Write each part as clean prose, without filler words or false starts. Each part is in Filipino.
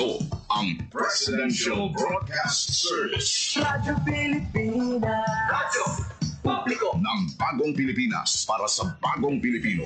Ito ang Presidential Broadcast Service. Radyo Pilipinas. Radyo Publiko ng Bagong Pilipinas para sa Bagong Pilipino.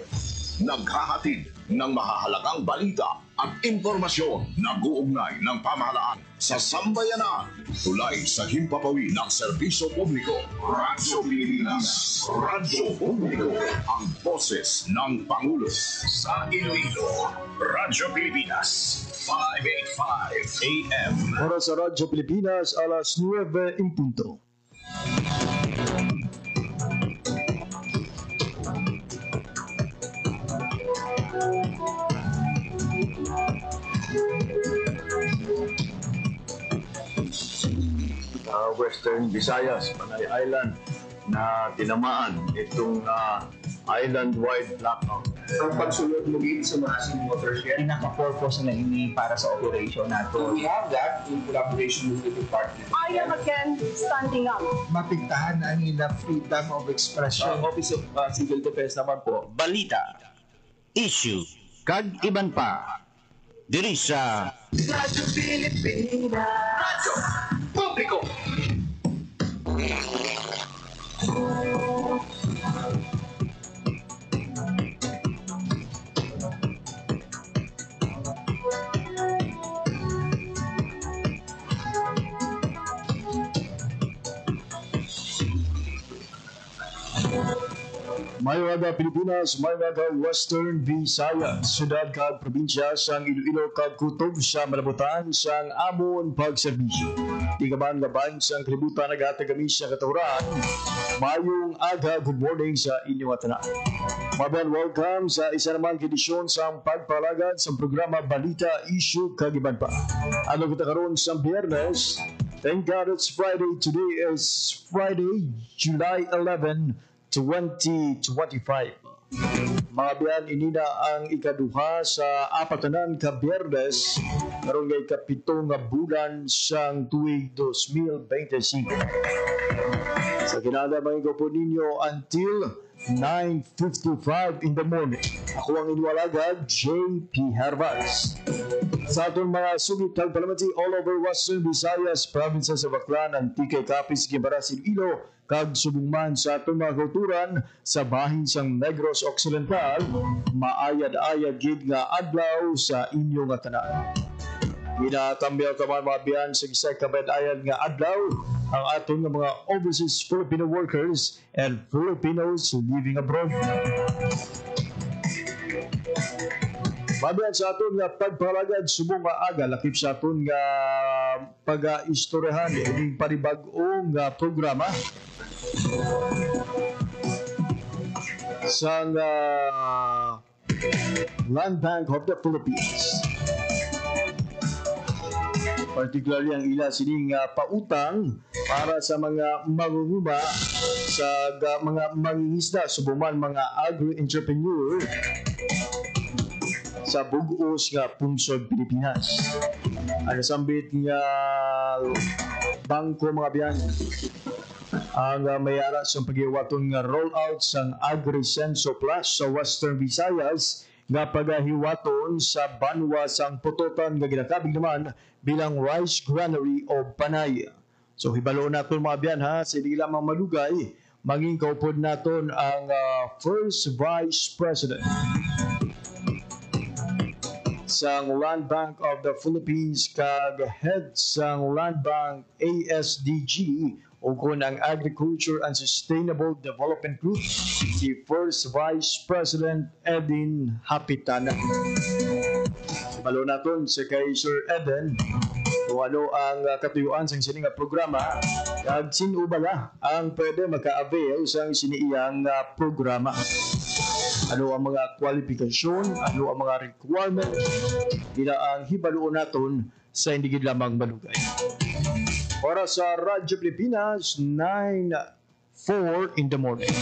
Naghahatid ng mahahalagang balita at impormasyon na guugnay ng pamahalaan sa sambayanan. Tulay sa himpapawid ng serbisyo publiko. Radyo Pilipinas. Radyo Publiko. Ang boses ng Pangulo sa Iloilo. Radyo Pilipinas. 585 AM. Para sa Radyo Pilipinas, alas 9 in punto. Western Visayas, Panay Island na tinamaan itong island-wide blackout. Ang pagsulod muli sa mga watershed. Pinaka-purpose na ini para sa operation nato. We have that in collaboration with the department. I am again standing up. Mapigtahan ang ilang freedom of expression. Sa Office of Civil Defense naman po, balita, issue, kag iban pa, diri sa Radyo Pilipinas. Radyo Publiko. Mayroon Pilipinas, mayroon Western Visayas, sudad kag probinsya sang Iloilo kag kutob sa malabutan sang amon pagserbisyo. Tigaman laban sang kalibutan naghatag kami sa katuran. Mayong aga, good morning sa inyong tanan. Maban, welcome sa isa naman edisyon sa pagpalagad sa programa Balita, Issue kag iban pa. Ano kita karon sa Biyernes? Thank God it's Friday. Today is Friday, July 11, 2025. Mga biyan, inina ang ikaduha sa apatanan ka Biyernes karon nga ikapito nga bulan sang tuig 2025. Sa kinada mga po ninyo until 9:55 in the morning. Ako ang inyong JP Harvaz. Sa atong mga sugit kag palamati all over Western Visayas, provinces sa Baclan, Antique, Capiz, Guimaras, Iloilo, kag subungman sa atong mga kulturan sa bahin sang Negros Occidental, maayad-ayad gid nga adlaw sa inyong tanan. Ginatambyaw ka mga biyan sa isang kabayad-ayad nga adlaw ang atong mga overseas Filipino workers and Filipinos living abroad. Mabiyan sa aton nga pagpalagad subong nga aga lakip sa aton nga pag-istoryahan ining panibag-ong programa sa Land Bank of the Philippines. Particularly ang ila sining pautang para sa mga mangunguma sa mga mangingisda subuman mga agri-entrepreneur sa bugos nga pungsod Pilipinas. Ang sambit nga bangko mga biyan ang mayara sa paghiwaton nga rollout sang AgriSenso Plus sa Western Visayas nga pagahiwaton sa banwa sang putotan nga ginakabig naman bilang rice granary o Panay. So hibalo naton mga biyan ha, sa hindi lamang malugay, maging kaupod naton ang First Vice President sang Land Bank of the Philippines kag head sang Land Bank ASDG o kung ang Agriculture and Sustainable Development Group, si First Vice President Edin Hapitana. Balo naton sa kay Sir Eden kung ano ang katuyuan sa sining programa kag sino bala ang pwede maka-avail sa siniyang programa. Ano ang mga kwalifikasyon, ano ang mga requirements, nila ang hibaluon naton sa hindi gid lamang malugay. Para sa Radyo Pilipinas, 9:04 in the morning.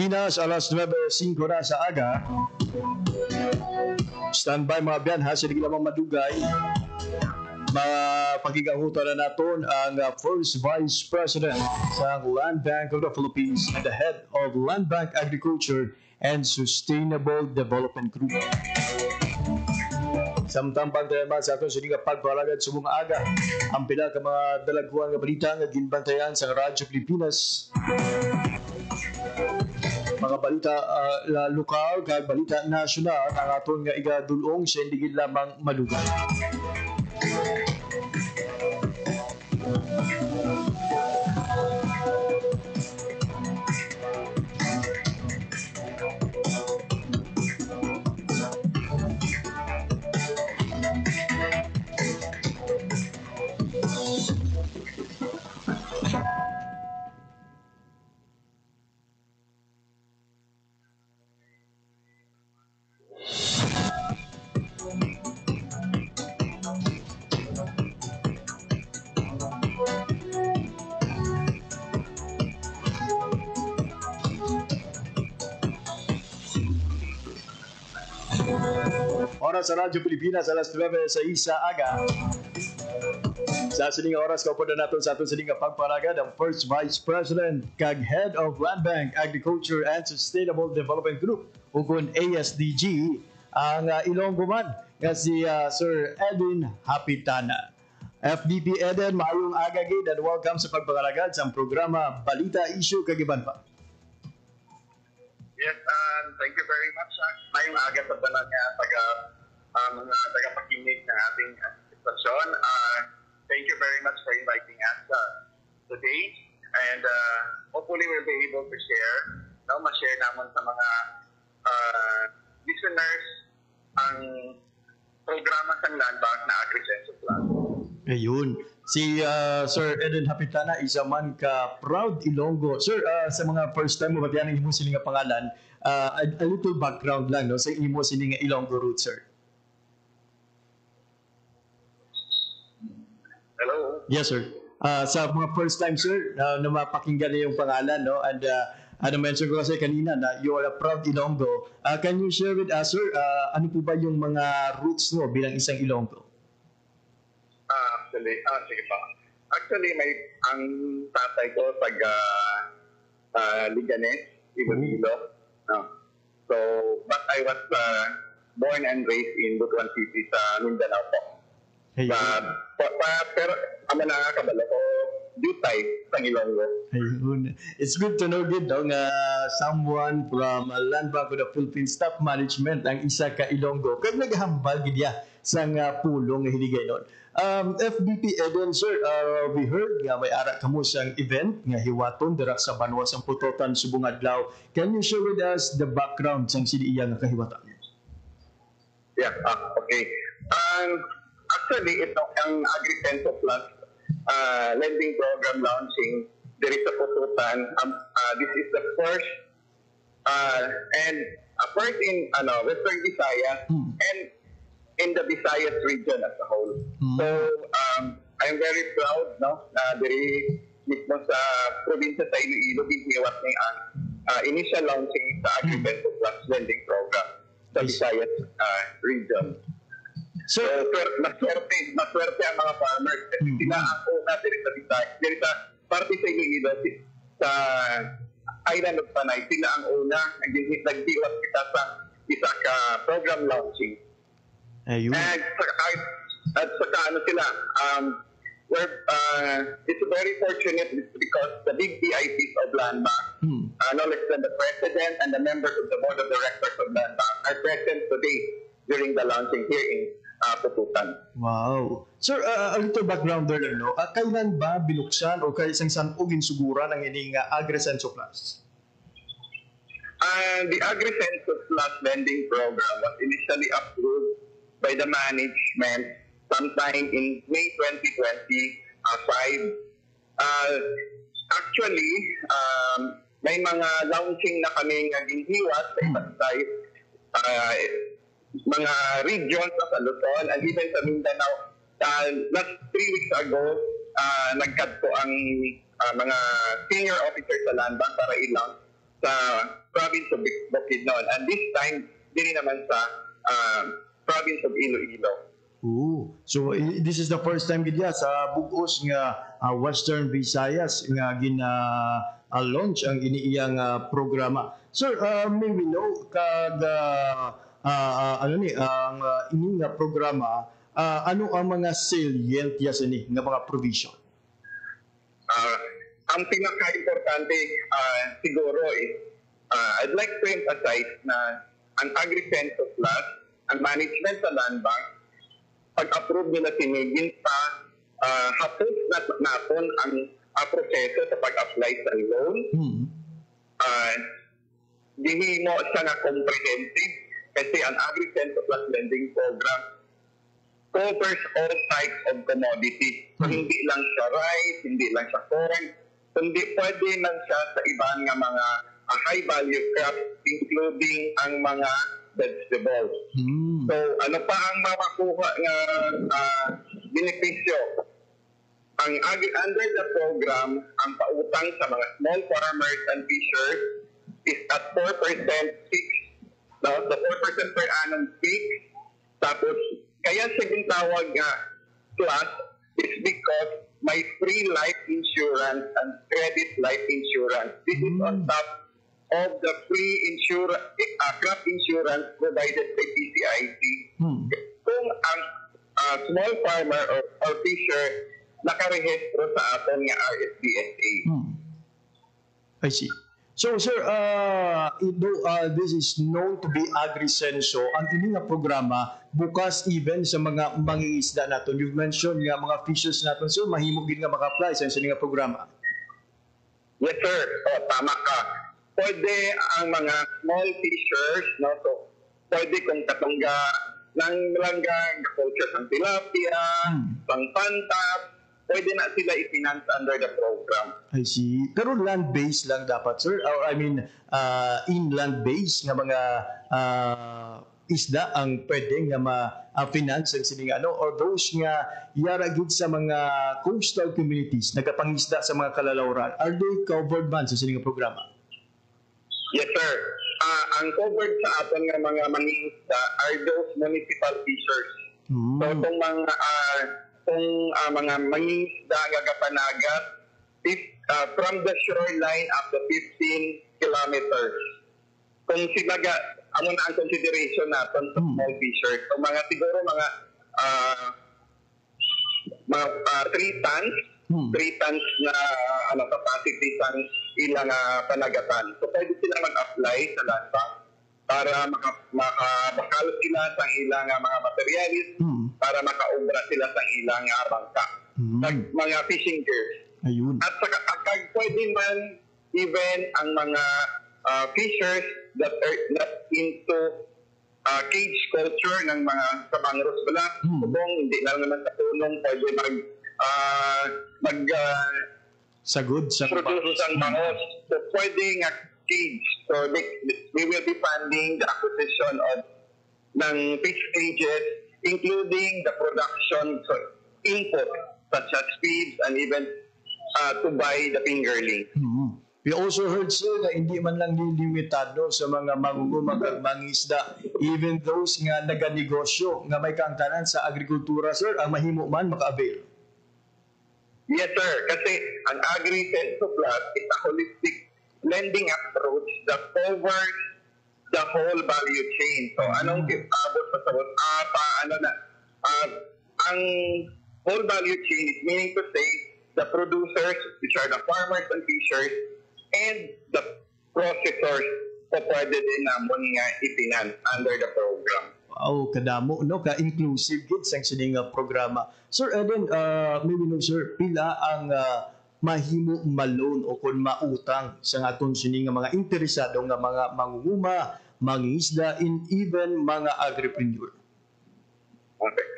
Pilipinas, alas 9:05 na sa aga. Standby mga biyan ha, sige lamang madugay. Mapaghigahutan na naton ang First Vice President sa Land Bank of the Philippines and the Head of Land Bank Agriculture and Sustainable Development Group. Samtang bantayan sa aton sining pagpalagad sa mga aga ang pila ka mga dalaguan nga balita nga ginbantayan sa Radyo Pilipinas. Mga balita lokal kag balita nasyonal ang aton nga igadulong sa hindi lamang malugay. Oras sa Radyo Pilipinas, alas 9 sa isa aga. Sa sining oras, kaupo na natin sa ating sining pagpalagad ang First Vice President kag Head of Land Bank Agriculture and Sustainable Development Group ug ASDG ang Ilonggo man nga si Sir Edwin Hapitana. FDP Eden, maayong aga gid and welcome sa pagpalagad sa programa Balita Issue kag iban pa. Yes, thank you very much. Ngayong aga sa tanan nga mga tagapakinig ng ating stasyon. Thank you very much for inviting us today. And hopefully we'll be able to ma-share naman sa mga listeners ang programa sa Land Bank na Agrisenso Plan. Ayun. Si Sir Eden Hapitana, isa man ka proud Ilonggo. Sir, sa mga first time mo batiyan ang imo sila nga pangalan, a little background lang no sa imo sila nga Ilonggo root, sir. Hello. Yes, sir. Sa mga first time, sir, na mapakinggan na yung pangalan, no? And mention ko kasi kanina na you are a proud Ilonggo. Can you share with us, sir, ano po ba yung mga roots mo bilang isang Ilonggo? Sige pa. Actually, ang tatay ko taga Liganes, Iloilo. So, but I was born and raised in Butuan City sa Mindanao po. Hey, Pero ama na nga kabalo ko, Jutay, sa Ilonggo. ayun. It's good to know good no, nga someone from Land Bank of the Philippines Staff Management ang isa ka Ilonggo. Kag naghambal gid ya sa nga pulong nga hiligay nun. FBP Eden, sir, we heard nga may ara kamo sang event nga hiwaton dira sa Banwa sang Putotan subong adlaw. Can you share with us the background sang siniya nga kahiwatan? Yeah, okay. Actually, ito ang Agrisenso Plus lending program launching there is a Pututan. This is the first first in Western Visayas and in the Visayas region as a whole. So I'm very proud na diri mismo sa probinsya sa Iloilo giniwat ni ang initial launching sa Agrisenso Plus lending program sa Visayas region. So, maswerte ang mga farmers. Sila ang una diri sa Visayas. Diri sa parte sa Iloilo, sa Island of Panay, sila ang una nagdiwas kita sa isa ka program launching. Ayun. At saka ano sila, it's very fortunate because the big VIPs of Land Bank, no less than the President and the members of the Board of Directors of Land Bank are present today during the launching here in Pututan. Wow. Sir, a little background there lang, no? Kailan ba binuksan o kay isang saan o ginsuguran ang ining Agrisenso Plus? The Agrisenso Plus lending program was initially approved by the management sometime in May 2025. Actually, may mga launching na kami ginhiwas sa iba't side, mga regions sa Luzon and even sa Mindanao. Last 3 weeks ago, nagkadto ang mga senior officers sa Land Bank para ilang sa province of Bukidnon. And this time, din naman sa province of Iloilo. Oo. So this is the first time gid sa bugos nga Western Visayas nga launch ang iniiyang programa. Sir, may we know kag ano ni ang ini nga programa ano ang mga salient yes ni nga mga provision? Ang pinaka-importante siguro is I'd like to emphasize na ang Agri-Census Plus, ang management sa land bank, pag-approve nila sinigin sa hapos na natin ang proseso sa pag-apply sa loan. Dihimo siya na comprehensive kasi ang Agri-Census Plus Lending Program covers all types of commodity. So, hindi lang siya rice, hindi lang siya corn, kundi pwede lang siya sa ibang nga mga high-value crops, including ang mga vegetables. So, ano pa ang makukuha nga benepisyo? Under the program, ang pautang sa mga small farmers and fishers is at 4% fixed. No? The 4% per annum fixed. Tapos, kaya siya tawag nga plus is because may free life insurance and credit life insurance. This is on top of the free crop insurance provided by PCIC. Kung ang small farmer or fisher nakarehistro sa aton nga RSPSA. I see. So sir, this is known to be Agri-Censo. Ang ini nga programa bukas even sa mga mangingisda naton. You mentioned nga mga fishers naton, sir, mahimo gid nga maka-apply sa nga programa. Yes sir, tama ka. Pwede ang mga small fishers, no? So, pwede kung katungga ng langgang, culture ng tilapia, pang pantap, pwede na sila i-finance under the program. I see. Pero land-based lang dapat, sir? Or I mean, inland-based nga mga isda ang pwede nga ma-finance ang sining ano? Or those nga yaragid sa mga coastal communities, nagapangisda sa mga kalalauran, are they covered man sa sining programa? Yes, sir. Ang covered sa aton nga mga mangingisda are those municipal fishers. So, itong mga mangingisda nga kapanagat from the shoreline up to 15 kilometers. Kung sila amo na ang consideration natin sa small fishers. So, siguro mga 3 tons. 3 tons na capacity sa ilang panagatan. So, pwede sila mag-apply sa land bank para makabakal sila sa ilang mga materialis para makaubra sila sa ilang bangka. Mga fishing gears. Ayun. At saka pwede man even ang mga fishers that are not into cage culture ng mga kabangros bala. Kubong, hindi lang naman sa punong pwede sagod sa produce ang bangos. So, pwede nga cage. So, we will be funding the acquisition of ng fish cages, including the production input such as feeds and even to buy the fingerling. We also heard, sir, na hindi man lang nilimitado sa mga mangungumag mangisda, even those nga naganegosyo nga may kaangtanan sa agrikultura, sir, ang mahimo man maka-avail. Yes, sir. Kasi ang Agri-Censo Plus is a holistic lending approach that covers the whole value chain. So, anong abot pa sa ang whole value chain is meaning to say the producers, which are the farmers and fishers, and the processors na pwede din namon nga i-finance under the program. Wow, kadamo, no? Ka-inclusive gid sang sining programa. Sir, and then, maybe no, sir, pila ang mahimo malone o kung mautang sa aton sining mga interesado nga mga mangunguma, mangingisda, and even mga agripreneur? Okay.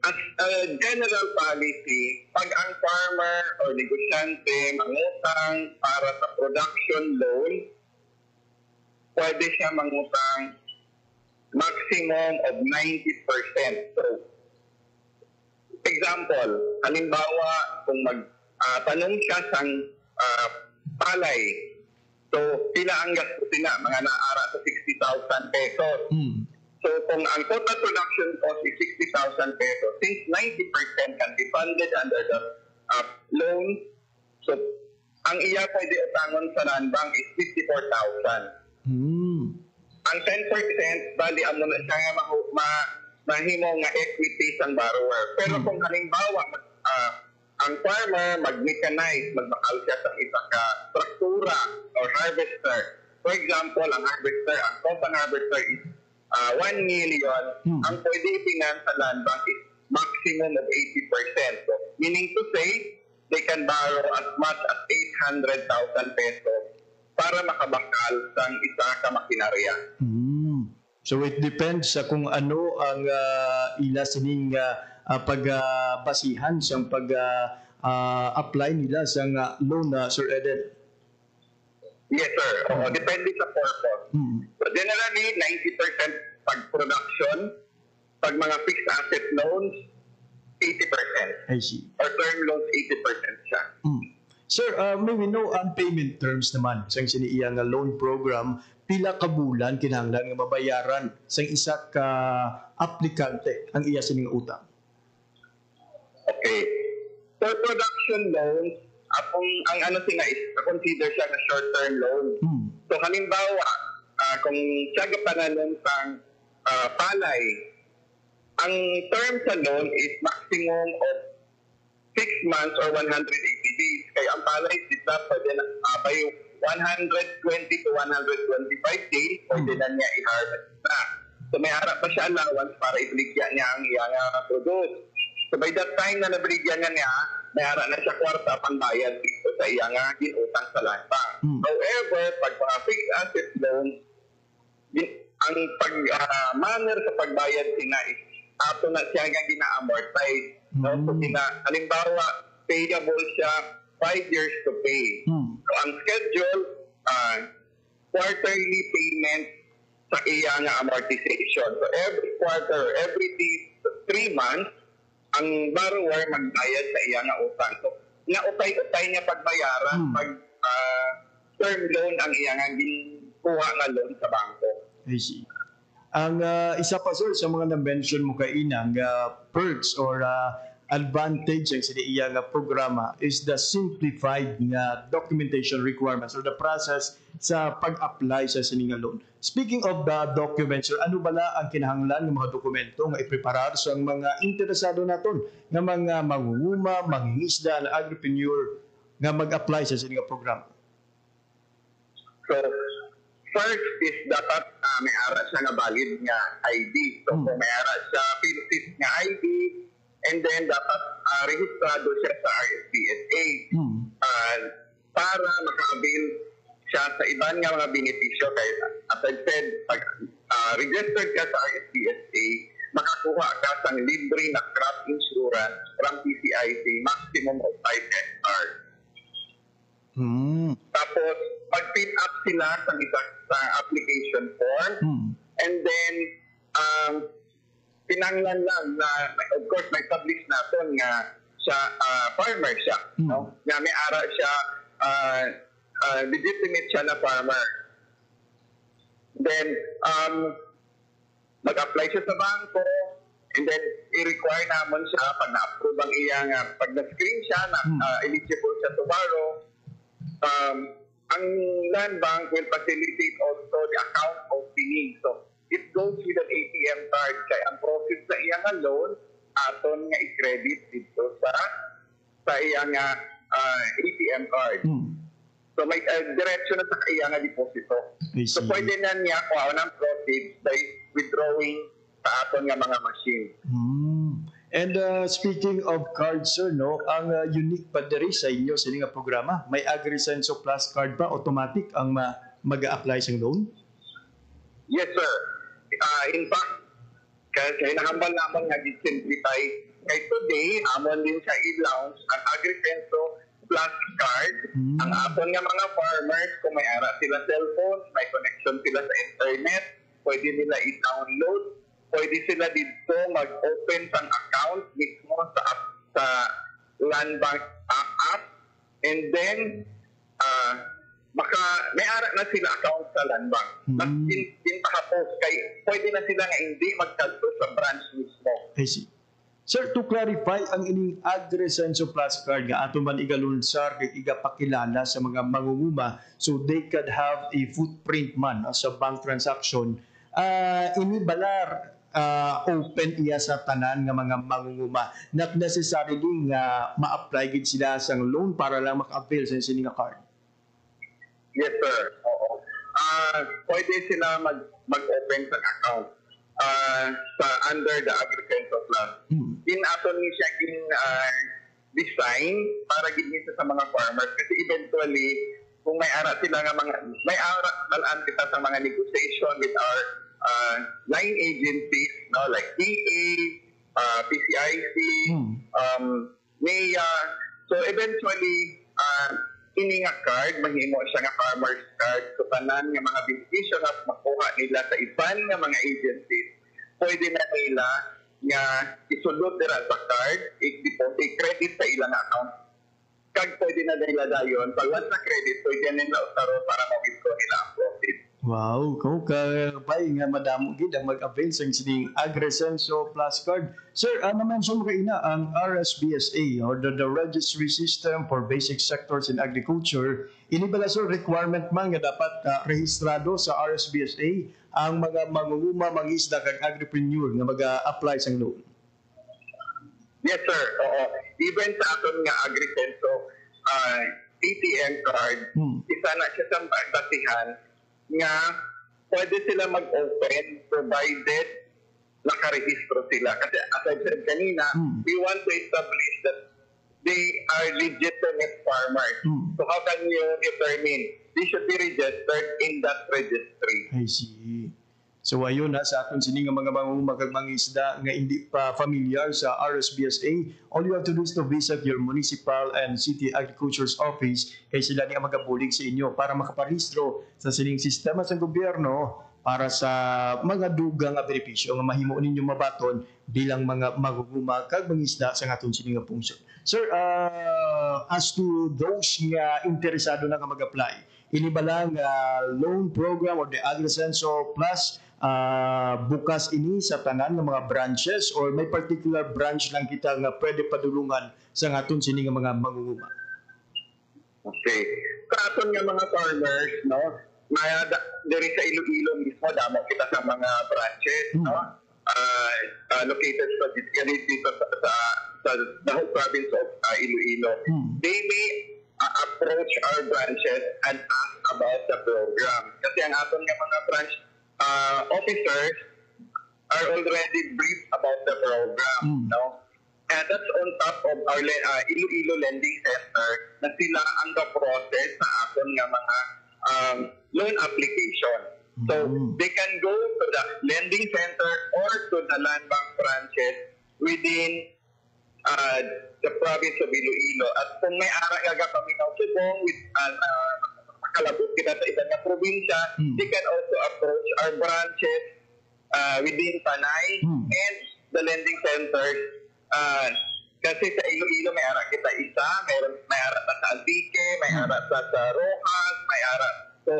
As a general policy, pag ang farmer o negosyante mangutang para sa production loan, pwede siya mangutang maximum of 90%. So, example, halimbawa, kung magtanong siya sang palay, So, pila ang gastusin na, mga naara sa 60,000 pesos. So, kung ang total production cost is 60,000 pesos, since 90% can be funded under the loan, so, ang iya pwede utangon sa land bank is 54,000. Ang 10%, bali, amo na siya nga mahimo nga equity sang borrower. Pero kung halimbawa, ang farmer mag-mechanize, magbakal siya sa isa ka traktura or harvester. For example, ang cost ng harvester is 1 million. Ang pwede i-finance sa land bank is maximum of 80%. So, meaning to say, they can borrow as much as 800,000 pesos para makabakal sang isa ka makinarya. So it depends sa kung ano ang ila sining pagbasihan sa pag-apply nila sa loan na Sir Eden. Yes, sir. Depende sa purpose. So generally, 90% pag production, pag mga fixed asset loans, 80%. I see. Or term loans, 80% siya. Sir, may we know ang payment terms naman sa siniiyang loan program, pila ka bulan kinahanglan nga mabayaran sa isa ka aplikante ang iya sining utang. Okay. For production loans, ang ano sina is consider siya na short-term loan. So halimbawa, kung siya gapananon sang palay, ang term sa loan is maximum of 6 months or 180 days. Kaya ang palay sila pwede na by 120 to 125 days, pwede na niya i-harvest na. So may harap pa siya allowance para ibigyan niya ang iyang produce. So by that time na nabigyan niya, may harap na siya kwarta pangbayad dito sa iyang ginutang sa land bank. However, pag mga fixed asset loans, ang manner sa pagbayad sina is ato na siya nga gina-amortize. So halimbawa, payable siya 5 years to pay. So ang schedule, quarterly payment sa iyang amortization. So every quarter, every 3 months, ang borrower magbayad sa iyang utang. So nautay-utay niya pagbayaran pag term loan ang iyang ginkuha nga loan sa bangko. I see. Ang isa pa sir sa mga na-mention mo kainang perks or advantage ang siniiyang programa is the simplified nga documentation requirements or the process sa pag-apply sa sining loan. Speaking of the documents, sir, ano bala ang kinahanglan ng mga dokumento nga ipreparar sa mga interesado naton nga mga mangunguma, mangingisda, na agripreneur nga mag-apply sa sining programa? So, first is dapat may ara siya nga valid nga ID. So, kung may ara siya PhilSys nga ID, and then dapat rehistrado siya sa RSPSA para maka-avail siya sa ibang nga mga benepisyo. Kaya, as I said, pag registered ka sa RSPSA, makakuha ka sa libre na crop insurance from PCIC, maximum of 5 hectares. Tapos, mag-fill up sila sa application form, and then, pinanglan lang na, of course, may publish natin nga siya, farmer siya. No? Nga may ara siya, legitimate siya na farmer. Then, mag-apply siya sa bangko, and then, i-require naman siya, pag na-approve ang iyang, pag na-screen siya, eligible siya to borrow, ang land bank will facilitate also the account opening. So, it goes with an ATM card. Kaya ang profit sa iyang loan, aton nga i-credit dito sa iyang ATM card. So, may diretso na sa iyang deposito. So, pwede na niya kuha ng profits by withdrawing sa aton nga mga machine. And speaking of cards, sir, no, ang unique pa diri sa inyo sa inyong programa, may AgriSenso Plus card ba automatic ang mag-a-apply sa loan? Yes, sir. In fact, kaya nahambal naman nga simplify. Kay today, amon din sa i-launch ang AgriSenso Plus card. Ang aton nga mga farmers, kung may ara sila cellphone, may connection sila sa internet, pwede nila i-download. Pwede sila dito mag-open ng account mismo sa land bank app, and then baka may ara na sila account sa land bank. Mas pintahapos kay pwede na sila nga hindi magkalto sa branch mismo. I see. Sir, to clarify, ang ining AgriSenso Plus card nga ato man igalunsar kay igapakilala sa mga mangunguma so they could have a footprint man sa bank transaction. Ini balar open iya sa tanan nga mga mangunguma. Not necessarily nga ma-apply gid sila sang loan para lang maka-avail sa sini nga card. Yes, sir. Oo. Pwede sila mag-open sa account sa under the AgriSenso Plus. In ato ni siya design para gid sa mga farmers kasi eventually kung may ara sila nga may ara dalaan kita sa mga negotiation with our line agencies, no, like DA, PCIC, NEA. So eventually ini nga card mahimo siya nga farmers card so tanan nga mga benepisyo nga makuha nila sa iban nga mga agencies pwede na nila nga isulod dira sa card i-deposit credit sa ilang account kag pwede na nila dayon pag once na credit pwede na nila usaro para ma-withdraw nila ang profit. Wow, kung kabay nga madamo gid ang mag-avail sa sining AgriSenso Plus card. Sir, na-mention mo kaina ang RSBSA or the Registry System for Basic Sectors in Agriculture. Ini bala sir requirement man nga dapat rehistrado sa RSBSA ang mga mangunguma, mangisda kag agripreneur nga mag-apply sa loan. Yes sir, oo. Even sa aton nga AgriSenso ATM card, isa na siya sa basihan nga pwede sila mag-open provided nakarehistro sila. Kasi as I said kanina, we want to establish that they are legitimate farmers. So how can you determine? They should be registered in that registry. I see. So ayun sa aton sini nga mga mangisda nga hindi pa familiar sa RSBSA, all you have to do is to visit your municipal and city agriculture's office kay sila ni ang magabulig sa inyo para makaparehistro sa sining sistema sa gobyerno para sa mga dugang nga benepisyo nga mahimo ninyo mabaton bilang mga maguguma kag mangisda sa aton sini nga pungsod. Sir, as to those nga interesado na nga mag-apply, ini ba lang loan program or the AgriSenso Plus bukas ini sa tanan ng mga branches or may particular branch lang kita nga pwede padulungan sa aton sini nga mga mangunguma? Okay. Sa aton nga mga farmers, no, diri sa Iloilo mismo damo kita sa mga branches, no, located sa dito sa the whole province of Iloilo. They may approach our branches and ask about the program. Kasi ang aton nga mga branch officers are already briefed about the program, no? And that's on top of our Iloilo Lending Center na sila ang process sa aton nga mga loan application. So they can go to the lending center or to the land bank branches within the province of Iloilo. At kung may ara nga paminaw subong with kalabot kita sa ibang probinsya, they can also approach our branches within Panay and the lending centers. Kasi sa Iloilo may ara kita isa, may ara sa Albique, may ara sa Rojas, may ara. So,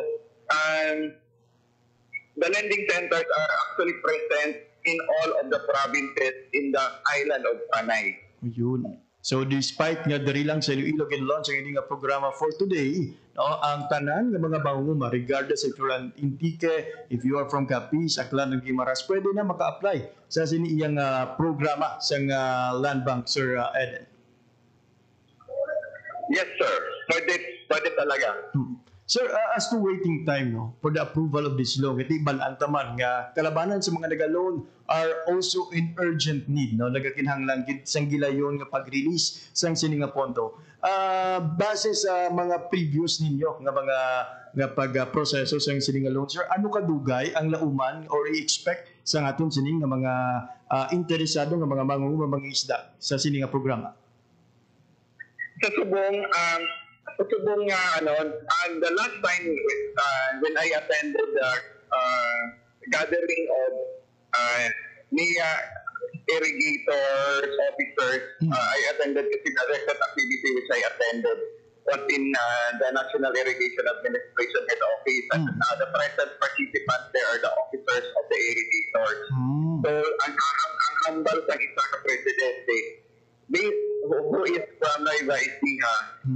the lending centers are actually present in all of the provinces in the island of Panay. Yun. So despite nga diri lang sa Iloilo gin-launch ang ini nga programa for today, no, ang tanan nga mga mangunguma regardless if you're an Intique, if you are from Capiz, Aklan ng Guimaras, pwede na maka-apply sa sini iyang programa sa Land Bank, Sir Eden. Yes, sir. Pwede talaga. Sir, as to waiting time no, for the approval of this law, iti balaan taman nga kalabanan sa mga nagaloan are also in urgent need. No? Nagakinhanglan sang gilayon nga pag-release sang sini nga pondo. Base sa mga previous ninyo nga mga nga pag-proseso sang sini nga loan, sir, ano kadugay ang lauman or i-expect sa aton sini nga mga interesado nga mga mangunguma mangisda sa sini nga programa? Sa subong nga the last time when I attended the gathering of NEA irrigators officers, I attended kasi the record activity which I attended. what in the National Irrigation Administration Head Office. And the present participants there are the officers of the irrigators. So, ang hambal sa isa ka presidente, who is from Nueva Ecija,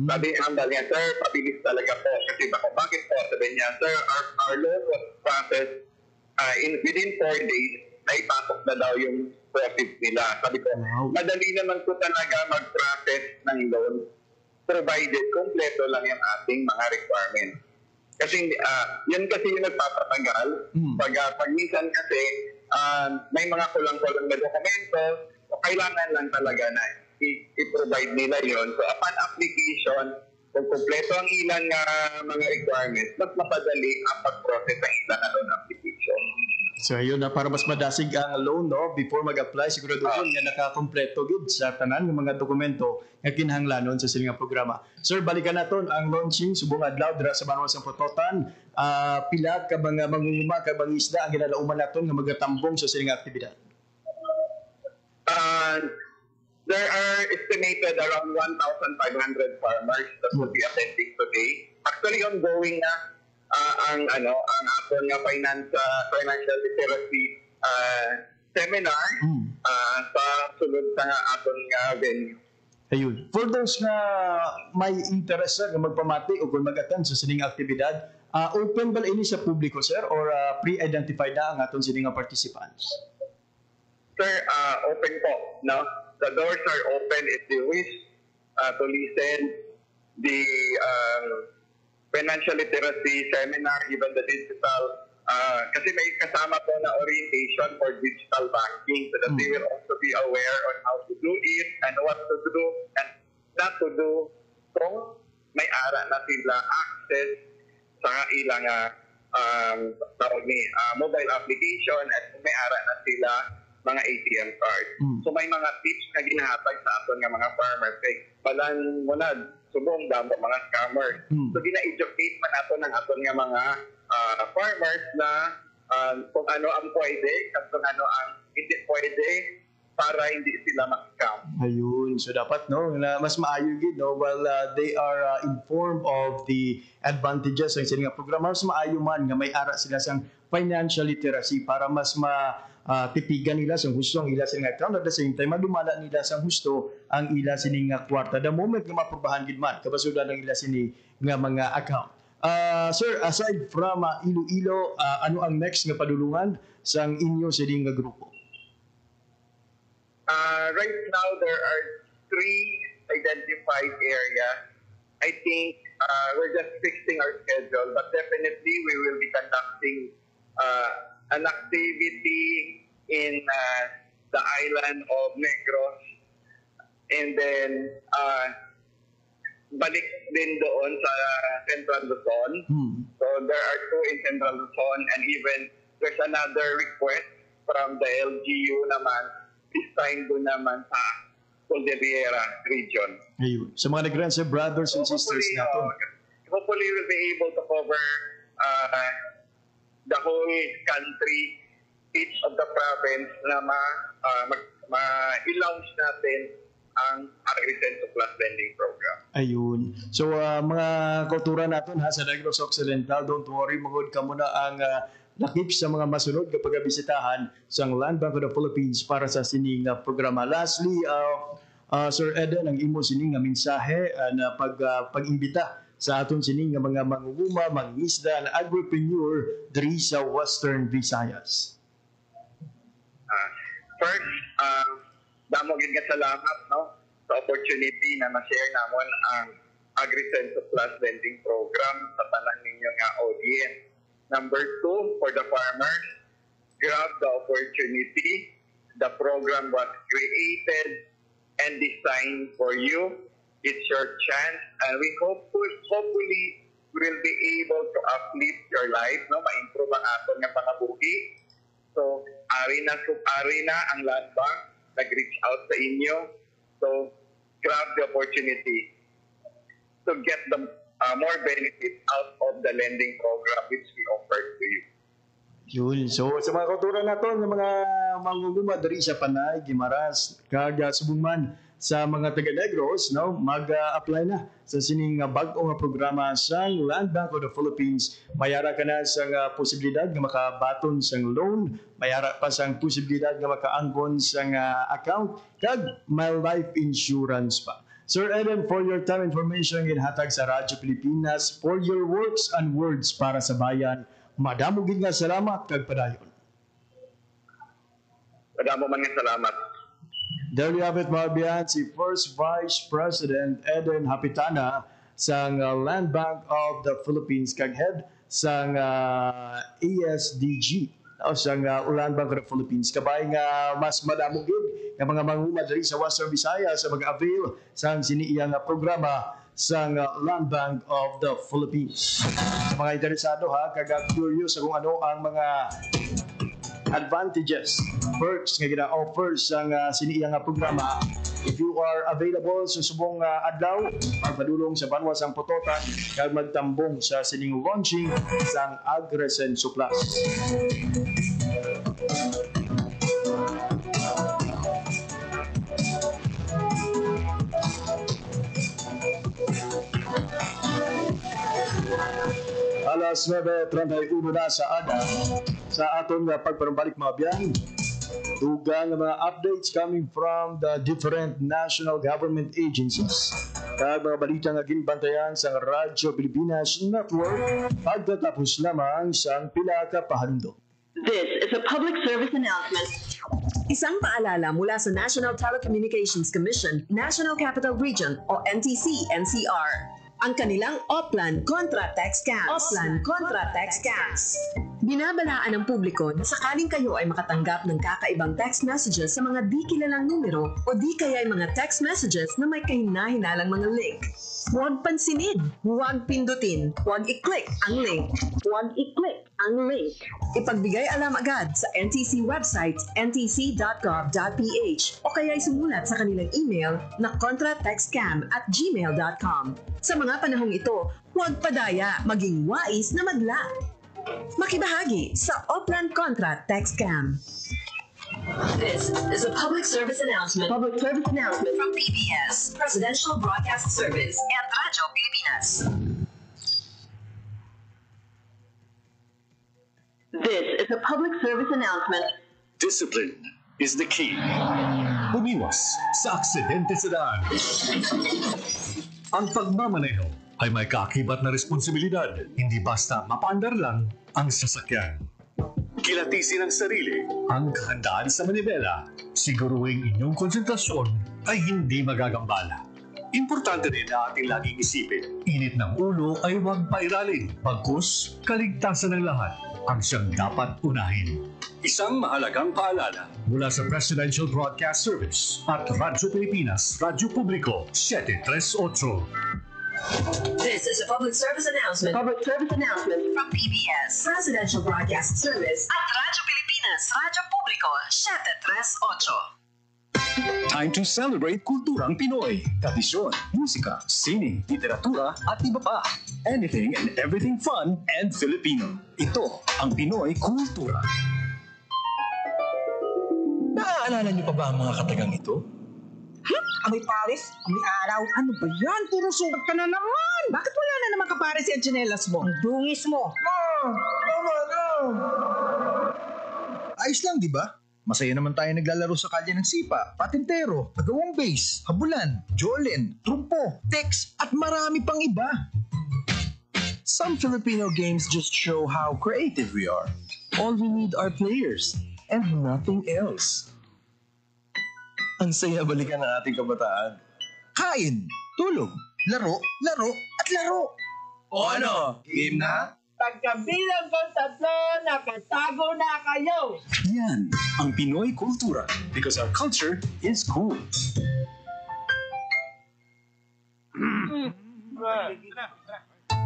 sabi ang hambal niya, sir, pabilis talaga po. Kasi bakit po? Sabi niya, sir, our loan was processed within 4 days, naipasok na daw yung process nila. Sabi ko, madali naman po talaga mag-process ng loan provided kompleto lang yung ating mga requirements. Kasi yun kasi yung nagpapatagal. Pag minsan kasi may mga kulang-kulang na dokumento, kailangan lang talaga na i-provide nila yun. So upon application, kung kompleto ang ilang mga requirements, mas mapadali ang pag-process ng ilang loan application. So ayun na, para mas madasig ang loan, no, before mag-apply siguro doon nga nakakompleto gid sa tanan ng mga dokumento nga kinahanglanon sa sining programa. Sir, balikan naton ang launching subong adlaw dira sa Banwa sa Pototan. Pila ka mga mangunguma ka bangisda ang ginalauman naton nga magatambong sa sining aktibidad? There are estimated around 1,500 farmers that will be attending today. Actually, ongoing na ang aton nga financial literacy seminar sa sulod sa aton nga venue. Ayun. For those nga may interest sir nga magpamati o kung mag-attend sa sining aktibidad, open ba ini sa publiko sir or pre-identified na ang aton sining participants? Sir, open po, no? The doors are open if you wish to listen the financial literacy seminar, even the digital, kasi may kasama po na orientation for digital banking so that they will also be aware on how to do it and what to do and not to do. So, may ara na sila access sa ilang mobile application at may ara na sila mga ATM card. So may mga tips na ginahatag sa aton nga mga farmers kay balan mo na subong damo mga scammers. So gina-educate man aton ng aton nga mga farmers na kung ano ang pwede, kung ano ang hindi pwede para hindi sila ma-scam. Ayun. So dapat no na mas maayo gid no while they are informed of the advantages ng sining programa, mas maayo man nga may ara sila sang financial literacy para mas tipigan nila sa husto ang ila sining account at the same time madumala nila sa husto ang ila sining kwarta the moment nga maprobahan gid man kabasudan ng ila sini nga mga account. Sir, aside from Iloilo, ano ang next nga padulungan sang inyo sining nga grupo? Right now there are 3 identified areas. I think we're just fixing our schedule, but definitely we will be conducting an activity in the island of Negros, and then balik din doon sa Central Luzon. So there are 2 in Central Luzon, and even there's another request from the LGU naman, this time doon naman sa Cordillera region. Ayun. Sa mga nag-grant brothers and sisters natin. Hopefully we'll be able to cover the whole country, each of the province na ma-launch natin ang Agricenso Plus Lending Program. Ayun. So mga kultura natin ha sa Negros Occidental, don't worry, magod ka muna ang lakip sa mga masunod kapag bisitahan sa Land Bank of the Philippines para sa sining programa. Lastly, Sir Eden, ang imo sining mensahe na pag-imbita sa aton sining mga mangunguma, mangingisda, na agripreneur diri sa Western Visayas. First, damo gid nga salamat no sa opportunity na ma-share namon ang Agricenso Plus Lending Program sa tanan ninyo nga audience. Number 2, for the farmers, grab the opportunity. The program was created and designed for you. It's your chance, and we hopefully will be able to uplift your life, no, ma-improve ang aton nga pangabuhi. So, ari na ang Land Bank nag-reach out sa inyo. So, grab the opportunity to get the more benefits out of the lending program which we offered to you. Yun. So, sa mga kultura natin, ng mga mangunguma diri sa Panay, Guimaras, Kaga, Subungman, sa mga taga-Negros, no, mag-apply na sa sining bag-o nga programa sa Land Bank of the Philippines. Mayara ka na sa posibilidad nga makabaton sa loan, mayara pa sa posibilidad nga makaangkon sa account, kag may life insurance pa. Sir Eden, for your time information, ginhatag sa Radyo Pilipinas for your works and words para sa bayan. Madamo gid nga salamat kag padayon. Madamo man nga salamat. There you have it, mga biyan, si First Vice President Eden Hapitana sa Land Bank of the Philippines, kag head sa ESDG o sa Land Bank of the Philippines. Kabay nga mas madamo gid nga mga manguma diri sa Western Visayas sa mag-avail sa siniiyang programa sa Land Bank of the Philippines. Sa mga interesado ha, kag curious sa kung ano ang mga advantages, perks nga gina-offer sa siniiyang programa. If you are available sa subong adlaw, magpadulong sa Banwa sang Pototan kag magtambong sa sining launching sang Agresen Suplas. Alas 9:31 na sa aga sa aton nga pagpanumbalik mga biyan. Dugang mga updates coming from the different national government agencies. Kag mga balita nga ginbantayan sa Radyo Pilipinas Network pagtatapos lamang sa pila ka pahanundo. This is a public service announcement. Isang paalala mula sa National Telecommunications Commission, National Capital Region o NTC-NCR. Ang kanilang Oplan Contra Text Scams. Oplan Contra Text Scams. Binabalaan ng publiko na sakaling kayo ay makatanggap ng kakaibang text messages sa mga di kilalang numero o di kaya ay mga text messages na may kahina-hinalang mga link. Huwag pansinin, huwag pindutin, huwag i-click ang link. Huwag i-click ang link. Ipagbigay alam agad sa NTC website ntc.gov.ph o kaya sumulat sa kanilang email na contratextcam@gmail.com. Sa mga panahong ito, huwag padaya, maging wais na madla. Makibahagi sa Oplan Contra Text Scam. This is a public service announcement. Public service announcement From PBS, Presidential Broadcast Service, and Radyo Pilipinas. This is a public service announcement. Discipline is the key. Umiwas sa aksidente sa daan. Ang pagmamaneho ay may kaakibat na responsibilidad. Hindi basta mapaandar lang ang sasakyan. Kilatisin ang sarili, ang kahandaan sa manibela. Siguruhing inyong konsentrasyon ay hindi magagambala. Importante rin na ating laging isipin, init ng ulo ay huwag pairalin. Bagkus, kaligtasan ng lahat ang siyang dapat unahin. Isang mahalagang paalala mula sa Presidential Broadcast Service at Radyo Pilipinas, Radyo Publiko, 738. This is a public service announcement. Public service announcement From PBS, Presidential Broadcast Service, at Radyo Pilipinas, Radyo Publiko, 738. Time to celebrate kulturang Pinoy. Tradisyon, musika, sining, literatura, at iba pa. Anything and everything fun and Filipino. Ito ang Pinoy Kultura. Naaalala niyo pa ba ang mga katagang ito? Amoy pawis, amoy araw. Ano ba yan? Puro sugat ka na naman. Bakit wala na naman kapares yung tsinelas mo? Ang dungis mo. Tama na! Ayos lang, di ba? Masaya naman tayo naglalaro sa kalye ng sipa, patintero, pagawang base, habulan, jolen, trumpo, text, at marami pang iba. Some Filipino games just show how creative we are. All we need are players and nothing else. Ang saya balikan ng ating kabataan. Kain, tulog, laro, laro, at laro. O ano? Game na? Pagkabilang ko tatlo, nakatago na kayo. Yan ang Pinoy Kultura because our culture is cool.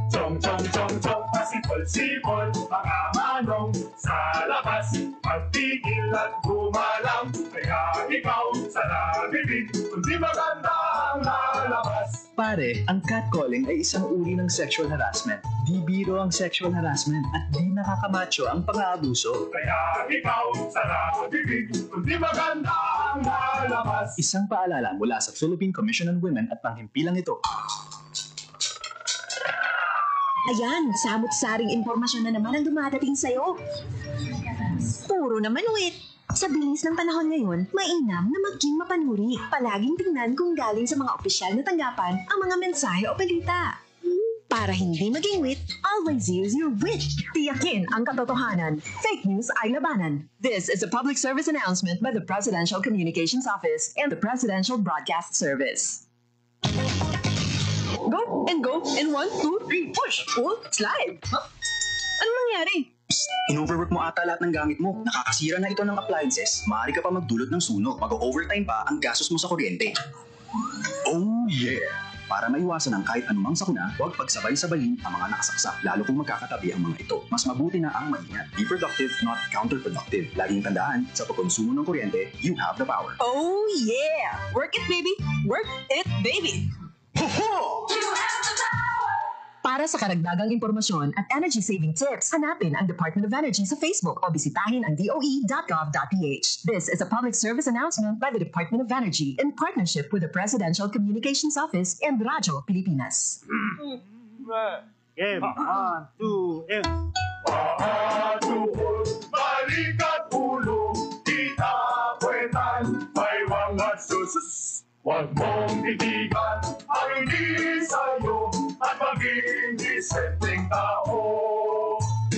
Chong, chong, chong, chong, pasipol-sipol, mga manong sa labas. Magtigil at gumalang, kaya ikaw sa nabibig, kundi maganda ang lalabas. Pare, ang catcalling ay isang uri ng sexual harassment. Di biro ang sexual harassment at di nakakamacho ang pang-aabuso. Kaya ikaw sa nabibig, kundi maganda ang lalabas. Isang paalala mula sa Philippine Commission on Women at panghimpilang ito. Ayan, samot-saring impormasyon na naman ang dumadating sa'yo. Puro naman wit. Sa bilis ng panahon ngayon, mainam na maging mapanuri. Palaging tingnan kung galing sa mga opisyal na tanggapan ang mga mensahe o balita. Para hindi maging wit, always use your wit. Tiyakin ang katotohanan. Fake news ay labanan. This is a public service announcement by the Presidential Communications Office and the Presidential Broadcast Service. Go and 1, 2, 3, push, pull, slide. Huh? Ano nangyari? In-overwork mo ata lahat ng gamit mo. Nakakasira na ito ng appliances. Maaari ka pa magdulot ng sunog. Mag-overtime pa ang gastos mo sa kuryente. Oh yeah! Para maiwasan ang kahit anumang sakuna, huwag pagsabay-sabayin ang mga nakasaksak, lalo kung magkakatabi ang mga ito. Mas mabuti na ang maingat. Be productive, not counterproductive. Laging tandaan, sa pagkonsumo ng kuryente, you have the power. Oh yeah! Work it, baby! Work it, baby! Ho-ho! Para sa karagdagang impormasyon at energy-saving tips, hanapin ang Department of Energy sa Facebook o bisitahin ang doe.gov.ph. This is a public service announcement by the Department of Energy in partnership with the Presidential Communications Office and Radyo Pilipinas. Game, 1, 2, and... Pahatuhod, balikat ulo, itapuetan, may mga susus. Huwag mong titigan ang hindi sa'yo at maging disenteng tao.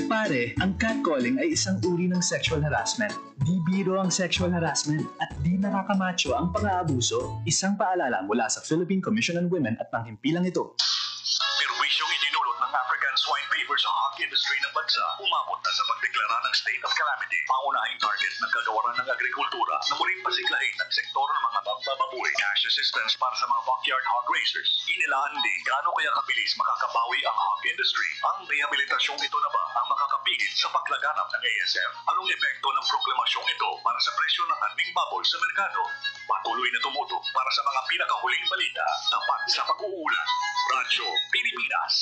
Pare, ang catcalling ay isang uri ng sexual harassment. Di biro ang sexual harassment at di nakakamacho ang pang-aabuso. Isang paalala mula sa Philippine Commission on Women at panghimpilang ito. Perwisyong idinulot ng African swine fever sa hog industry ng bansa umabot na sa pagdeklara ng state of calamity. Pangunahing target ng kagawaran ng agrikultura na muling pasiklahin ng sektor ng mga magbababoy. Cash assistance para sa mga backyard hog raisers. Inilaan din gaano kaya kabilis makakabawi ang hog industry. Ang rehabilitasyong ito na ba ang makakapigil sa paglaganap ng ASF? Anong epekto ng proklamasyong ito para sa presyo ng karning baboy sa merkado? Patuloy na tumutok para sa mga pinakahuling balita. Tapat sa pag-uulan. Radyo Pilipinas.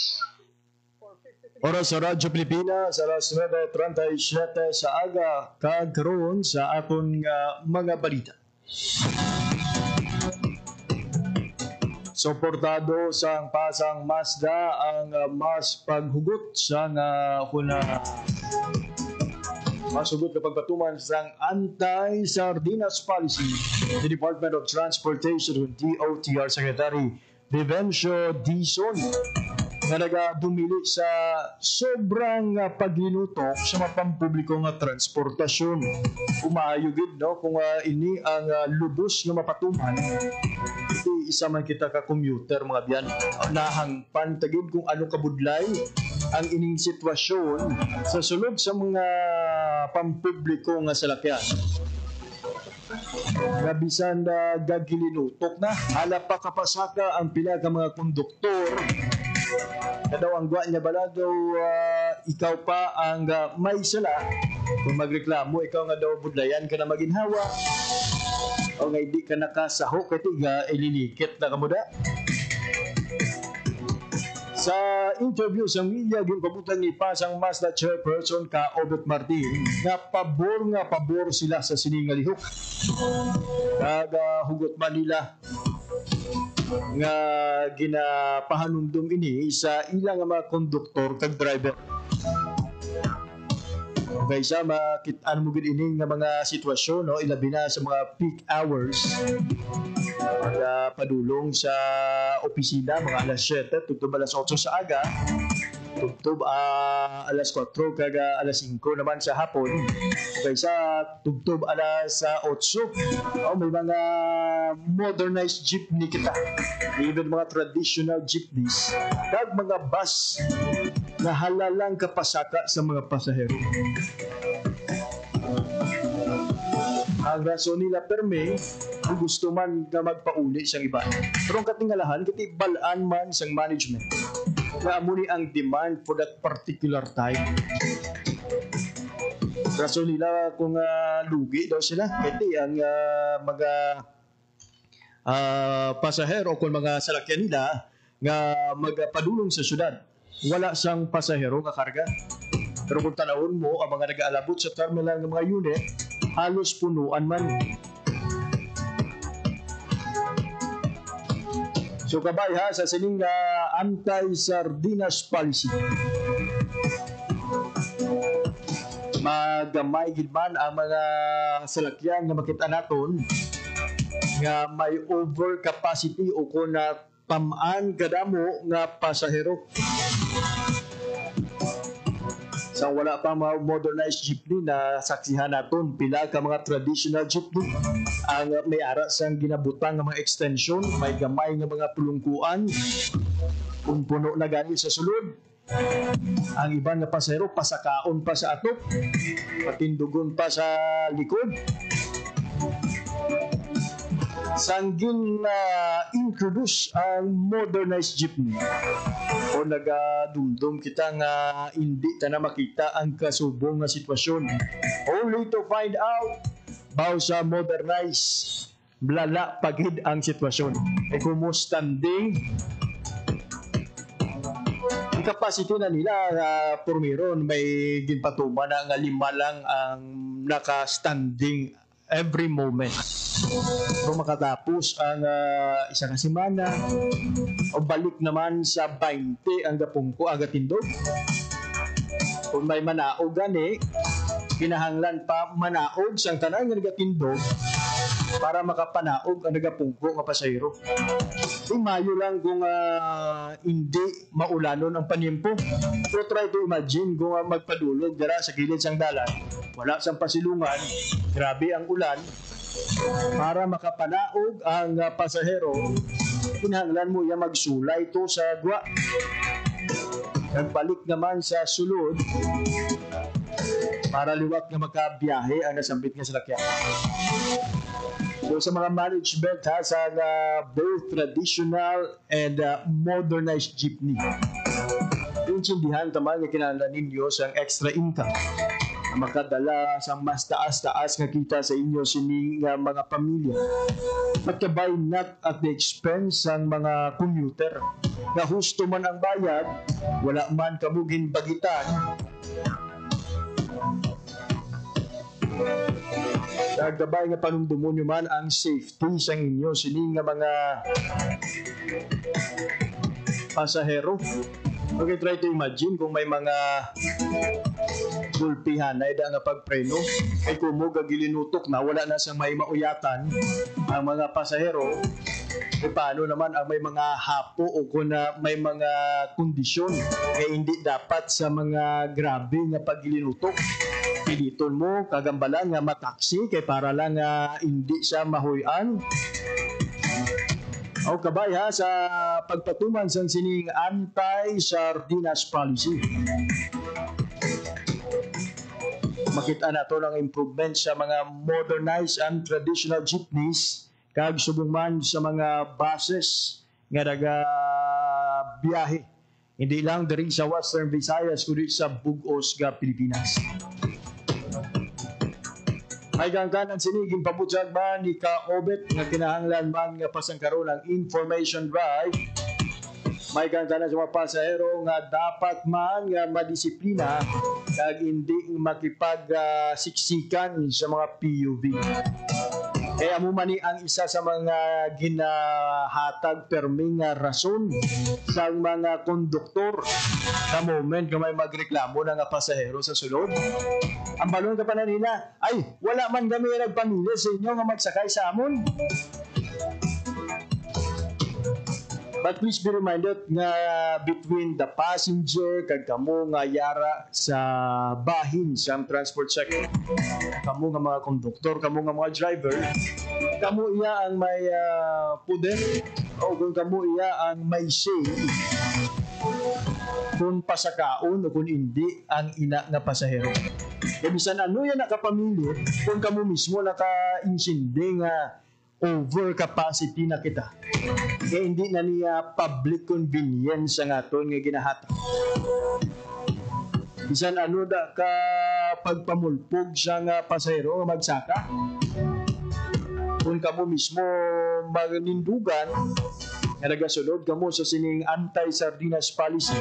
Oras sa Radyo Pilipinas, alas 9:37 sa aga, kagkaroon sa aton mga balita. Suportado sa pasang Mazda ang mas paghugot sa masugot na pagpatuman sa anti-sardinas policy. The Department of Transportation, DOTR Secretary Vivencio Dizon, na nagadumili sa sobrang paglinutok sa mga pampublikong transportasyon. Umaayugid kung ini ang lubos na mapatuman. Iti isa man kita ka-commuter mga biyan. Nahang pantagid kung ano kabudlay ang ining sitwasyon sa sulod sa mga pampublikong salakyan. Nabisan na gagilinutok na, hala pa kapasaka ang pila ka mga konduktor. Na daw ang gwa niya bala daw ikaw pa ang may sala. Kung magreklamo, ikaw nga daw budlayan ka na maginhawa. O nga hindi ka nakasaho, katiga ililikit na kamuda. Sa interview sa media, ginpabutan ni Pasang Mazda Chairperson ka Obet Martin na pabor sila sa siningalihok. Hugot man nila nga ginapahanumdum ini sa ilang mga konduktor kag driver. Kaysa makitaan mo gid ini nga mga sitwasyon ilabi na sa mga peak hours. Padulong sa opisina mga alas 7 tugtub alas 8 sa aga, tugtub alas 4 kag alas 5 naman sa hapon, kaysa tugtub alas 8 may mga modernized jeepney kita, even mga traditional jeepneys kag mga bus na halalang kapasaka sa mga pasahero. Ang rason nila perme kung gusto man na magpauli siyang iba. Pero ang katingalahan, kiti balaan man sang management na amuni ang demand for that particular time. Rason nila kung lugi daw sila, kiti ang mga pasahero kung mga salakyan nila nga magpadulong sa syudad. Wala sang pasahero kakarga. Pero kung tanawon mo, ang mga nag-aalabot sa terminal ng mga unit, halos punuan man. So kabay ha sa sining anti-sardinas policy. Magamay gid man ang mga salakyan nga makita naton nga may overcapacity o kung na pamaan kadamo nga pasahero. Sa wala pa mga modernized jeepney na saksihan naton, pila ka mga traditional jeepney ang may ara sang ginabutang ng mga extension, may gamay nga mga pulungkuan, kung puno na gani sa sulod. Ang ibang nga pasahero pasakaon pa sa atop, patindugon pa sa likod. Sangging introduce ang modernized jeepney o nagadumdum kita nga hindi ta na makita ang kasubong nga sitwasyon, only to find out baw sa modernized blala pagid ang sitwasyon ay kumustanding ang capacity na nila pormiron may ginpatuman na nga 5 lang ang nakastanding every moment. So makatapos ang isang semana o balik naman sa 20 ang gapungko agatindog. Kung may manaog gani, kinahanglan pa manaog sang tanan nga nagatindog para makapanaog ang nagapungko nga pasahero. Mayo lang kung hindi maulanon ang panyempo. So try to imagine kung magpadulog dira sa gilid sang dalan, wala sang pasilungan, grabe ang ulan, para makapanaog ang pasahero, kinahanglan mo yung magsulay to sa gwa. Nagbalik naman sa sulod para liwat nga makabiyahe ang nasambit nga salakyan. So sa mga management ha, sa both traditional and modernized jeepney, intindihan taman nga kinahanglan ninyo sa extra income na makadala sa mas taas-taas nga kita sa inyo sining mga pamilya. Magkabay not at the expense ang mga commuter na husto man ang bayad, wala man kamugin bagitan. Nagdabay nga panumdumon nyo man ang safety sa inyo sining nga mga pasahero. Okay, try to imagine kung may mga gulpihan na ida nga pagpreno ay kumog gilinutok na wala na sa may mauyatan ang mga pasahero. E paano naman ang may mga hapo o kung may mga kondisyon hindi dapat sa mga grabe nga paggilinutok. Piliton mo kagambalan nga mataksi kay para lang hindi siya mahuyan. O kabay ha sa pagpatuman sa sining anti-sardinas policy. Makita na to ng improvement sa mga modernized and traditional jeepneys kag subong man sa mga buses nga naga biyahe. Hindi lang diri sa Western Visayas kundi sa bug-os nga Pilipinas. Ay gangkanan siniging pabutyag man ni Ka-Obet nga kinahanglan man nga pasangkaron ang information drive. May gangkanan sa mga pasahero nga dapat man nga madisiplina kag hindi makipag-siksikan sa mga PUV. Kaya mo man ang isa sa mga ginahatag perming rason sa mga konduktor sa moment nga may magreklamo na nga pasahero sa sulod. Ang balon ka pa na nila, ay wala man kami nagpamili sa inyo nga magsakay sa amon. But please be reminded nga between the passenger kag kamo nga yara sa bahin sa transport sector, kamo nga mga konduktor, kamo nga mga driver, kamo iya ang may puder o kung kamo iya ang may say kung pasakaon o kung hindi ang ina nga pasahero. E bisan ano yan nakapamili kung kamo mismo naka-insindi nga overcapacity na kita. Kaya hindi na niya public convenience ang aton nga ginahatag. Bisan ano da ka pagpamulpog sa nga pasahero nga magsaka. Kung kamo mismo magnindugan nga nagasunod kamo sa sining anti-sardinas policy,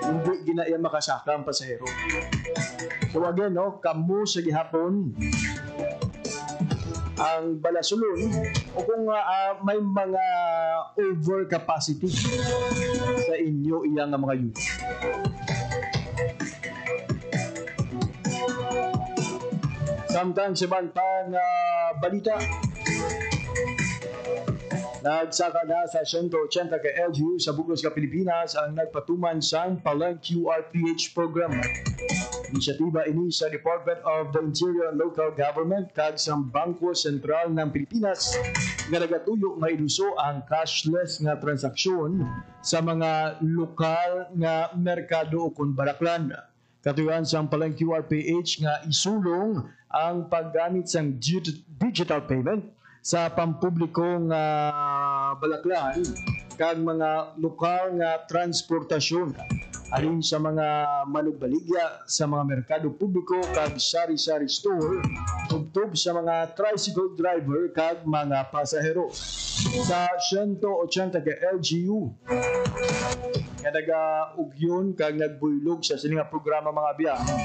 hindi ginaya makasaka ang pasahero. So again, no, kamo sa gihapon ang balasulon o kung may mga overcapacity sa inyo iyang mga youth. Samtang sa bantang balita, nagsaka na sa 180 ka LGU sa bugos ka Pilipinas ang nagpatuman sang Palang QRPH program. Inisyatiba ini sa Department of the Interior and Local Government kag sa Bangko Sentral ng Pilipinas nga nagatuyo nga iluso ang cashless nga transaksyon sa mga lokal nga merkado o kun baraklan. Katuyuan sa Palang QRPH nga isulong ang paggamit sang digital payment sa pampublikong balaklan kag mga lokal nga transportasyon alin sa mga manugbaligya sa mga merkado publiko kag sari-sari store tubtob sa mga tricycle driver kag mga pasahero. Sa 180 ka LGU nga nag-ugyon kag nagbuylog sa sininga programa mga biyahe,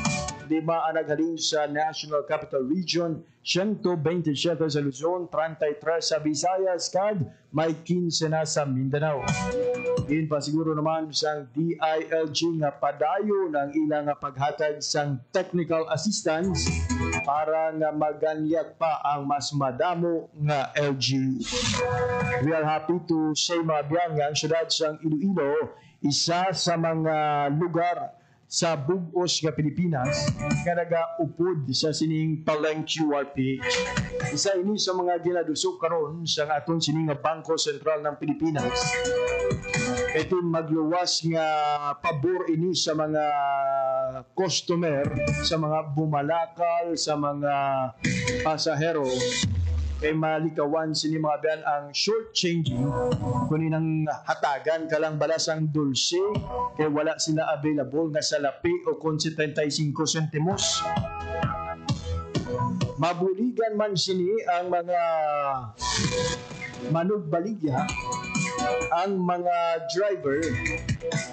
5 ang naghalin sa National Capital Region, 127 sa Luzon, 33 sa Visayas, kag may 15 na sa Mindanao. Yun pa siguro naman sa DILG nga padayo ng ilang paghatag sang technical assistance para nga maganyak pa ang mas madamo nga LGU. We are happy to say mga biyan nga ang syudad sang Iloilo, isa sa mga lugar sa bugos nga Pilipinas nga nagaupod sa sining Palang QRPH. Isa ini sa mga ginadusok karon sa aton sining nga Bangko Sentral ng Pilipinas. Ito magluwas nga pabor ini sa mga customer, sa mga bumalakal, sa mga pasahero, kay malikawan sini mga biyan ang short changing kunin ang hatagan kalang balasang dulce kay wala sila available nga salapi o kung 75 sentimos. Mabuligan man sini ang mga manugbaligya, ang mga driver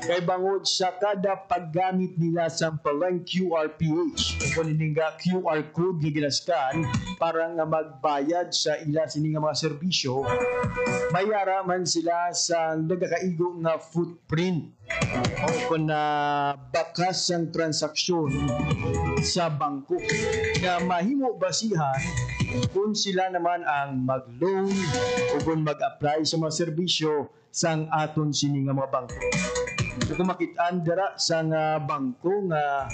kay bangod sa kada paggamit nila sa Palang QRPH kung nga QR code nga ginaskan para nga magbayad sa ila sini nga mga serbisyo, mayara man sila sa nagakaigo nga footprint o kung na bakas ang transaksyon sa bangko nga mahimo basihan kung sila naman ang mag-loan o kung mag-apply sa mga serbisyo sang aton sini nga mga bangko. So kung makitaan dira sa bangko nga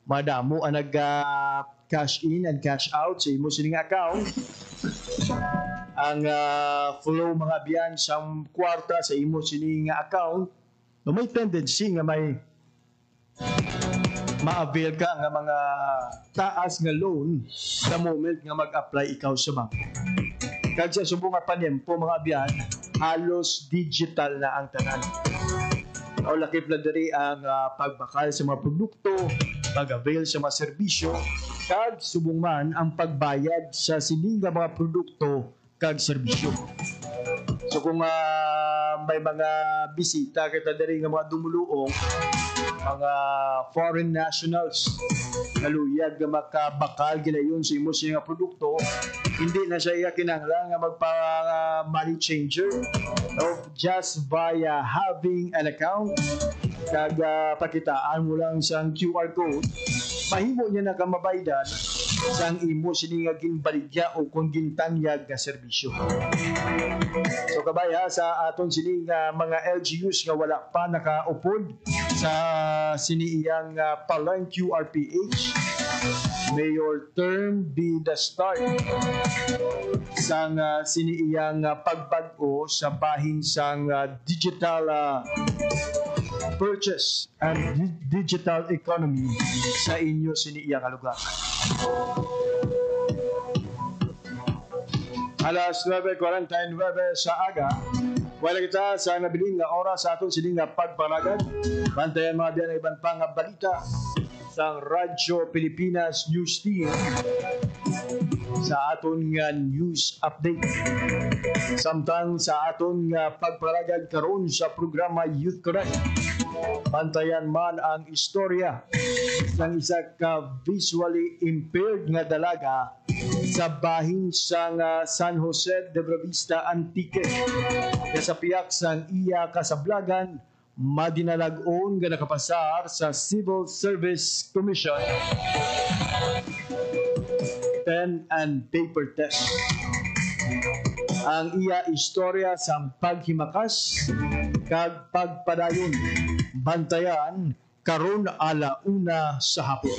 madamo ang nag-cash in and cash out sa imo sini nga account, ang flow mga biyan sa kwarta sa imo sini nga account, may tendency nga may ma-avail ka nga mga taas nga loan sa moment nga mag-apply ikaw sa bangko. Kag sa subong nga panempo mga biyan, halos digital na ang tanan. O lakip na diri ang pagbakal sa mga produkto, pag-avail sa mga serbisyo, kag subong man ang pagbayad sa sining nga mga produkto kag serbisyo. So kung may mga bisita kita diri nga mga dumuluong, mga foreign nationals naluyag nga makabakal ginayon sa imo siya nga produkto, hindi na siya kinahanglan nga magpa money changer of just via having an account kag pakitaan mo lang sa QR code, mahimo niya na ka mabaydan sa imo sini nga ginbaligya o kung gintanyag nga serbisyo. So kabaya sa aton sini nga mga LGUs nga wala pa nakaupod sa sini iyang Palang QRPH, may your term be the start sa sini iyang pagbag-o sa bahin sang digital purchase and digital economy sa inyo sini iyang lugar. Alas 9:49 sa aga, wala kita sa nabiling nga oras sa aton sining nga pagpanagan. Bantayan mga biyan na iban pang balita sa Radyo Pilipinas News Team sa aton nga news update. Samtang sa aton nga pagpanagan karon sa programa Youth Connect, bantayan man ang istorya ng isa ka visually impaired nga dalaga sa bahin sang San Jose de Bravista Antique. Sa piyak sang iya kasablagan, madinalag-on nga nakapasar sa Civil Service Commission pen and paper test. Ang iya istorya sa paghimakas kag pagpadayon bantayan karon alauna sa hapon.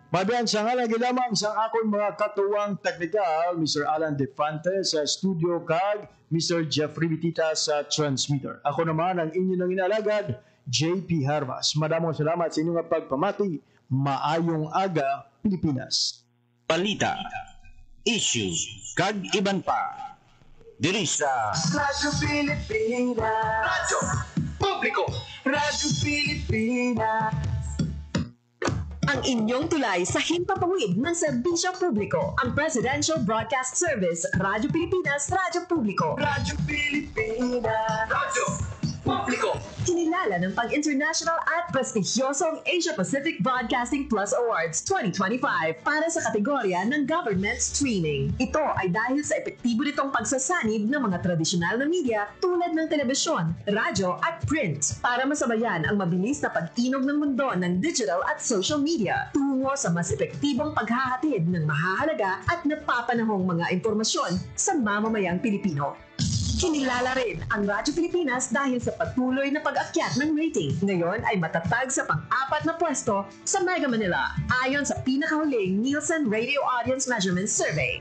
Mabiyan sa nga lagi lamang sa akong mga katuwang teknikal, Mr. Alan Defante sa studio kag Mr. Jeffrey Vitita sa transmitter. Ako naman ang inyo ng inalagad, JP Harvas. Madamong salamat sa inyong pagpamati. Maayong aga, Pilipinas. Balita, issue, kag iban pa. Diri sa Radyo Pilipinas. Radyo Publiko. Radyo Pilipinas. Ang inyong tulay sa himpapawid ng serbisyo publiko. Ang Presidential Broadcast Service, Radyo Pilipinas, Radyo Publiko. Radyo Pilipinas. Radyo Publiko. Kinilala ng pang-international at prestigyosong Asia Pacific Broadcasting Plus Awards 2025 para sa kategorya ng Government Streaming. Ito ay dahil sa epektibo nitong pagsasanib ng mga tradisyonal na media tulad ng telebisyon, radyo at print para masabayan ang mabilis na pag-inog ng mundo ng digital at social media tungo sa mas epektibong paghahatid ng mahahalaga at napapanahong mga impormasyon sa mamamayang Pilipino. Kinilala rin ang Radyo Pilipinas dahil sa patuloy na pag-akyat ng rating. Ngayon ay matatag sa pang-4 na pwesto sa Mega Manila ayon sa pinakahuling Nielsen Radio Audience Measurement Survey.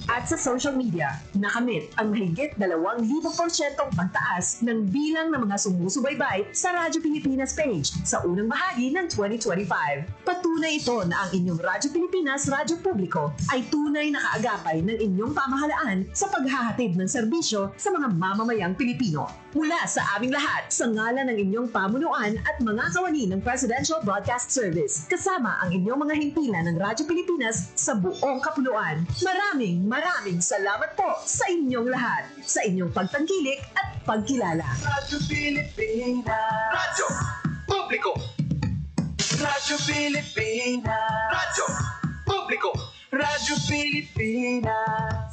At sa social media, nakamit ang mahigit 2,000% pagtaas ng bilang ng mga sumusubaybay sa Radyo Pilipinas page sa unang bahagi ng 2025. Patunay ito na ang inyong Radyo Pilipinas Radyo Publiko ay tunay na kaagapay ng inyong pamahalaan sa paghahatid ng serbisyo sa mga mamamayang Pilipino. Mula sa aming lahat, sa ngalan ng inyong pamunuan at mga kawani ng Presidential Broadcast Service, kasama ang inyong mga himpilan ng Radyo Pilipinas sa buong kapuluan. Maraming salamat po sa inyong lahat, sa inyong pagtangkilik at pagkilala. Radyo Pilipinas. Radyo Publiko. Radyo Pilipinas. Radyo Publiko. Radyo Pilipinas.